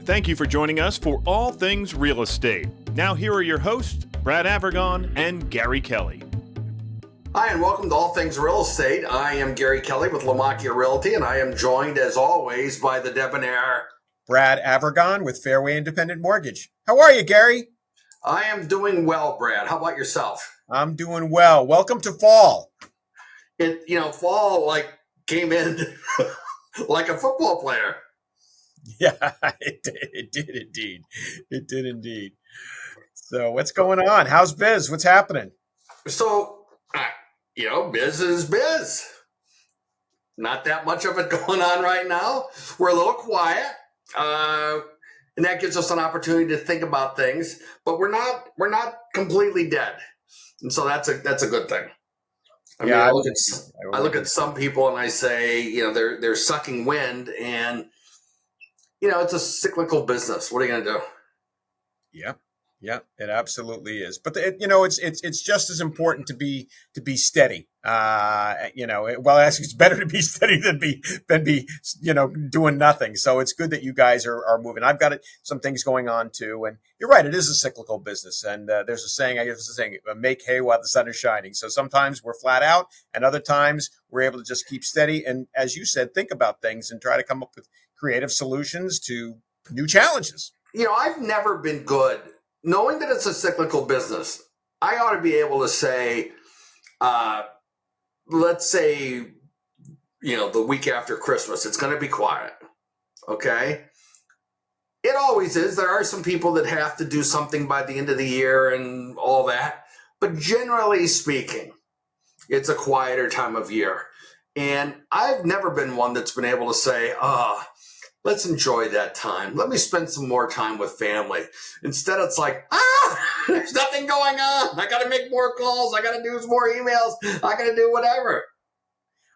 Thank you for joining us for All Things Real Estate. Now here are your hosts, Brad Avergon and Gary Kelly. Hi, and welcome to All Things Real Estate. I am Gary Kelly with Lamacchia Realty, and I am joined, as always, by the debonair Brad Avergon with Fairway Independent Mortgage. How are you, Gary? I am doing well, Brad. How about yourself? I'm doing well. Welcome to fall. Fall came in like a football player. Yeah, it did indeed. It did indeed. So what's going on? How's biz? What's happening? So, biz is biz. Not that much of it going on right now. We're a little quiet, and that gives us an opportunity to think about things. But we're not completely dead, and so that's a good thing. I look at some people and I say, they're sucking wind, and it's a cyclical business. What are you going to do? Yeah, it absolutely is. But it's just as important to be steady. Actually, it's better to be steady than be doing nothing. So it's good that you guys are moving. I've got some things going on too, and you're right. It is a cyclical business, and there's a saying. I guess it's a saying: "Make hay while the sun is shining." So sometimes we're flat out, and other times we're able to just keep steady. And as you said, think about things and try to come up with creative solutions to new challenges. I've never been good. Knowing that it's a cyclical business, I ought to be able to say, let's say, the week after Christmas, it's going to be quiet. Okay? It always is. There are some people that have to do something by the end of the year and all that. But generally speaking, it's a quieter time of year. And I've never been one that's been able to say, let's enjoy that time. Let me spend some more time with family. Instead, it's like, there's nothing going on. I got to make more calls. I got to do more emails. I got to do whatever.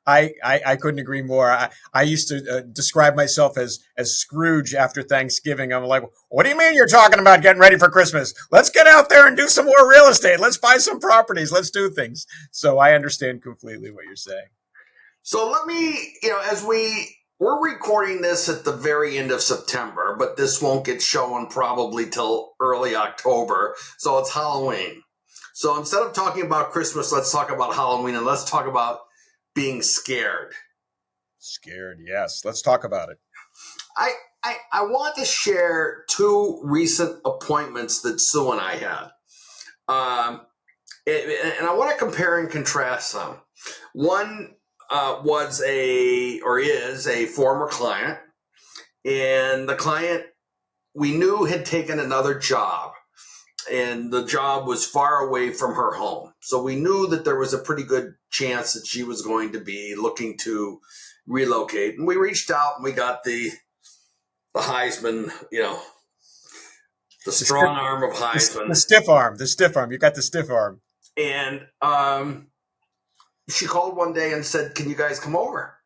I couldn't agree more. I used to describe myself as Scrooge after Thanksgiving. I'm like, what do you mean you're talking about getting ready for Christmas? Let's get out there and do some more real estate. Let's buy some properties. Let's do things. So I understand completely what you're saying. So let me, we're recording this at the very end of September, but this won't get shown probably till early October. So it's Halloween. So instead of talking about Christmas, let's talk about Halloween, and let's talk about being scared. Scared, yes. Let's talk about it. I want to share two recent appointments that Sue and I had. And I want to compare and contrast them. One is a former client, and the client we knew had taken another job, and the job was far away from her home. So we knew that there was a pretty good chance that she was going to be looking to relocate. And we reached out and we got the Heisman, the strong arm of Heisman. The stiff arm. You got the stiff arm. And she called one day and said, "Can you guys come over?"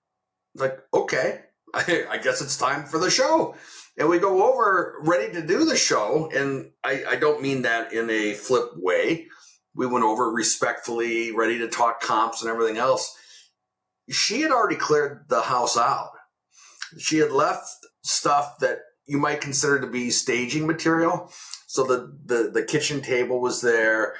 Like, okay, I guess it's time for the show. And we go over ready to do the show. And I don't mean that in a flip way. We went over respectfully, ready to talk comps and everything else. She had already cleared the house out. She had left stuff that you might consider to be staging material. So the kitchen table was there,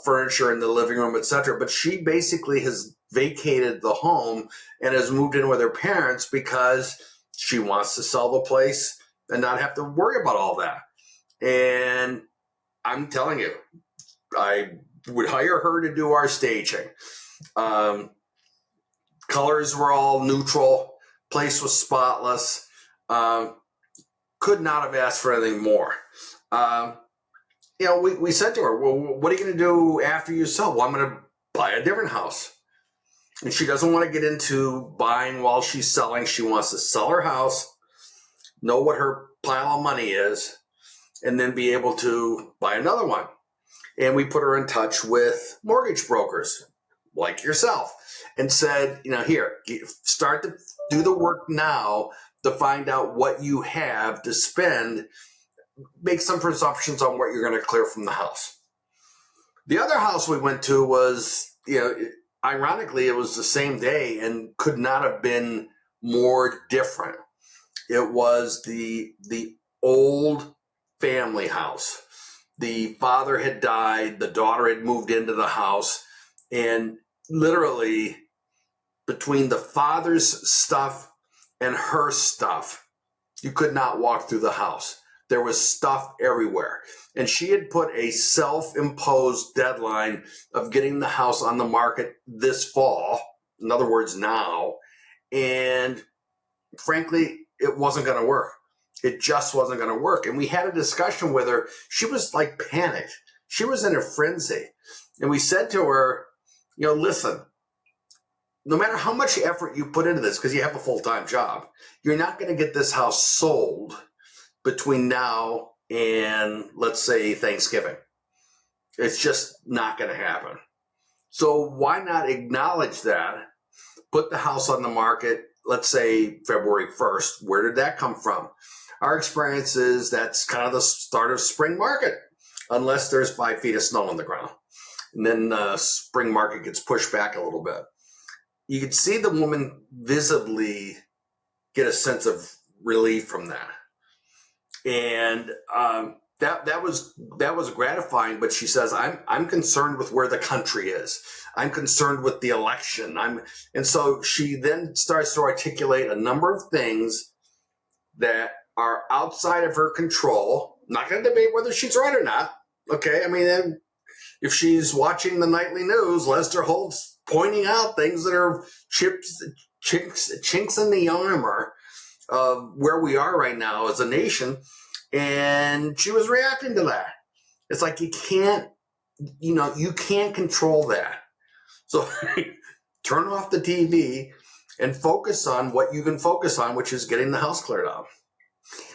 furniture in the living room, etc. But she basically has vacated the home and has moved in with her parents because she wants to sell the place and not have to worry about all that. And I'm telling you, I would hire her to do our staging. Colors were all neutral. Place was spotless. Could not have asked for anything more. We said to her, well, what are you going to do after you sell? Well, I'm going to buy a different house. And she doesn't want to get into buying while she's selling. She wants to sell her house, know what her pile of money is, and then be able to buy another one. And we put her in touch with mortgage brokers like yourself and said, here, start to do the work now to find out what you have to spend. Make some presumptions on what you're going to clear from the house. The other house we went to was, ironically, it was the same day and could not have been more different. It was the old family house. The father had died, the daughter had moved into the house, and literally between the father's stuff and her stuff, you could not walk through the house. There was stuff everywhere. And she had put a self-imposed deadline of getting the house on the market this fall. In other words, now. And frankly, it wasn't going to work. It just wasn't going to work. And we had a discussion with her. She was like panicked. She was in a frenzy. And we said to her, listen, no matter how much effort you put into this, because you have a full-time job, you're not going to get this house sold between now and, let's say, Thanksgiving. It's just not going to happen. So why not acknowledge that, put the house on the market, let's say February 1st. Where did that come from? Our experience is that's kind of the start of spring market, unless there's 5 feet of snow on the ground. And then the spring market gets pushed back a little bit. You could see the woman visibly get a sense of relief from that. And that was gratifying. But she says, I'm concerned with where the country is. I'm concerned with the election. And so she then starts to articulate a number of things that are outside of her control. I'm not going to debate whether she's right or not. Okay, I mean, if she's watching the nightly news, Lester Holt's pointing out things that are chinks in the armor of where we are right now as a nation. And she was reacting to that. It's like you can't control that. So turn off the TV and focus on what you can focus on, which is getting the house cleared out.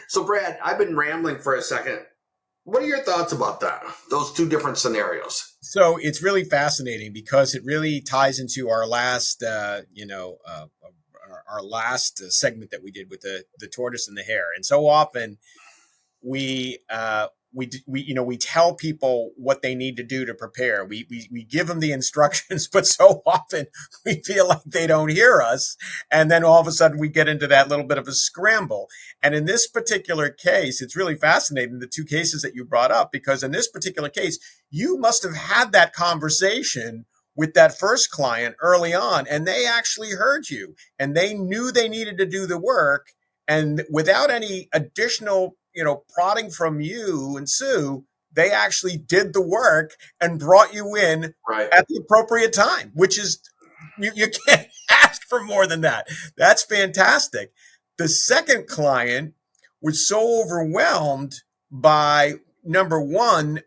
So Brad, I've been rambling for a second. What are your thoughts about that? Those two different scenarios. So it's really fascinating because it really ties into our last, our last segment that we did with the tortoise and the hare. And so often we tell people what they need to do to prepare. We give them the instructions, but so often we feel like they don't hear us. And then all of a sudden we get into that little bit of a scramble. And in this particular case, it's really fascinating, the two cases that you brought up, because in this particular case, you must have had that conversation with that first client early on, and they actually heard you and they knew they needed to do the work. And without any additional prodding from you and Sue, they actually did the work and brought you in at the appropriate time, which is, you can't ask for more than that. That's fantastic. The second client was so overwhelmed by, number one,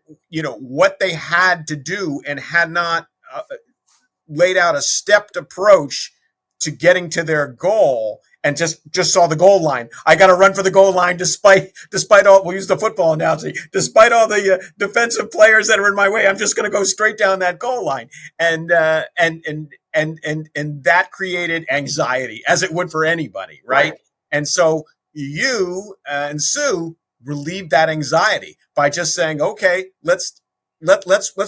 what they had to do and had not laid out a stepped approach to getting to their goal, and just saw the goal line. I got to run for the goal line despite all, we'll use the football analogy, despite all the defensive players that are in my way. I'm just going to go straight down that goal line. And that created anxiety, as it would for anybody. Right. And so you and Sue relieved that anxiety by just saying, okay, let's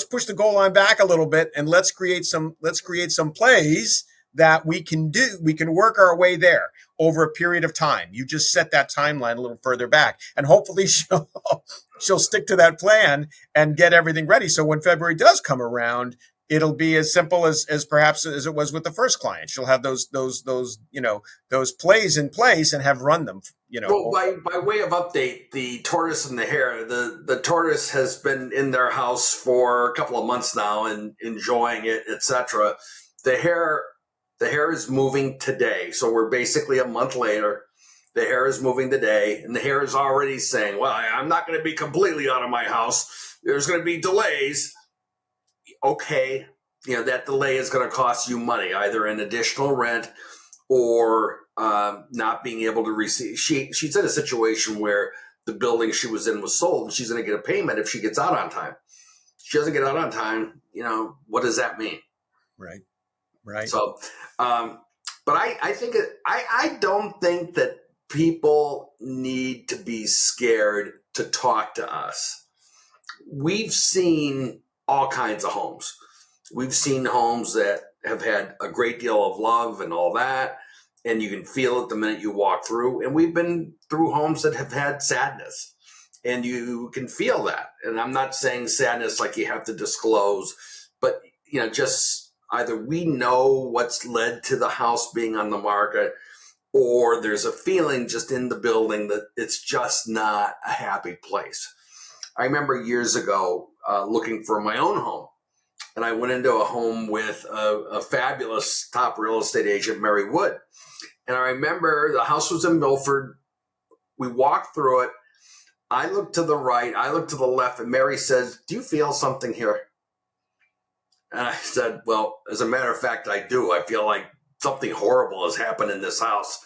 push the goal line back a little bit and let's create some plays that we can work our way there over a period of time. You just set that timeline a little further back, and hopefully she'll stick to that plan and get everything ready. So when February does come around, it'll be as simple as perhaps as it was with the first client. She'll have those plays in place and have run them. Well, by way of update, the tortoise and the hare. The tortoise has been in their house for a couple of months now and enjoying it, etc. The hare is moving today. So we're basically a month later. The hare is moving today, and the hare is already saying, well, I'm not going to be completely out of my house. There's going to be delays. Okay, that delay is going to cost you money, either in additional rent or not being able to receive. She's in a situation where the building she was in was sold, and she's going to get a payment if she gets out on time. If she doesn't get out on time, what does that mean? Right. So, but I think I don't think that people need to be scared to talk to us. We've seen all kinds of homes. We've seen homes that have had a great deal of love and all that. and you can feel it the minute you walk through. And we've been through homes that have had sadness, and you can feel that. And I'm not saying sadness like you have to disclose, but just either we know what's led to the house being on the market, or there's a feeling just in the building that it's just not a happy place. I remember years ago looking for my own home, and I went into a home with a fabulous top real estate agent, Mary Wood. And I remember the house was in Milford. We walked through it. I looked to the right, I looked to the left, and Mary says, "Do you feel something here?" And I said, "Well, as a matter of fact, I do. I feel like something horrible has happened in this house."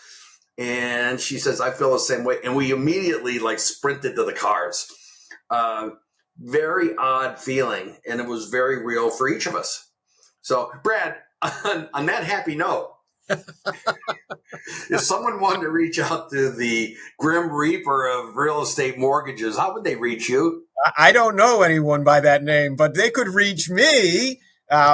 And she says, "I feel the same way." And we immediately sprinted to the cars. Very odd feeling. And it was very real for each of us. So Brad, on that happy note, if someone wanted to reach out to the Grim Reaper of real estate mortgages, how would they reach you? I don't know anyone by that name, but they could reach me.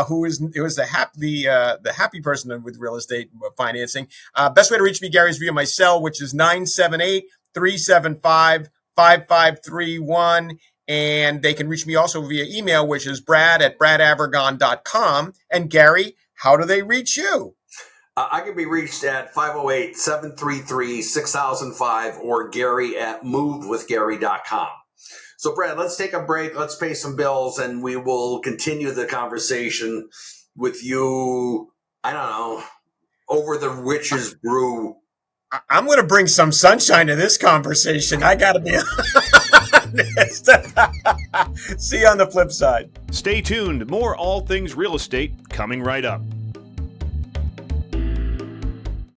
Who is the happy person with real estate financing. Best way to reach me, Gary, is via my cell, which is 978-375-5531. And they can reach me also via email, which is brad@bradavergon.com. And Gary, how do they reach you? I can be reached at 508-733-6005 or Gary@movewithgary.com. So, Brad, let's take a break. Let's pay some bills, and we will continue the conversation with you, I don't know, over the witch's brew. I'm going to bring some sunshine to this conversation. I got to be honest. See you on the flip side. Stay tuned. More All Things Real Estate coming right up.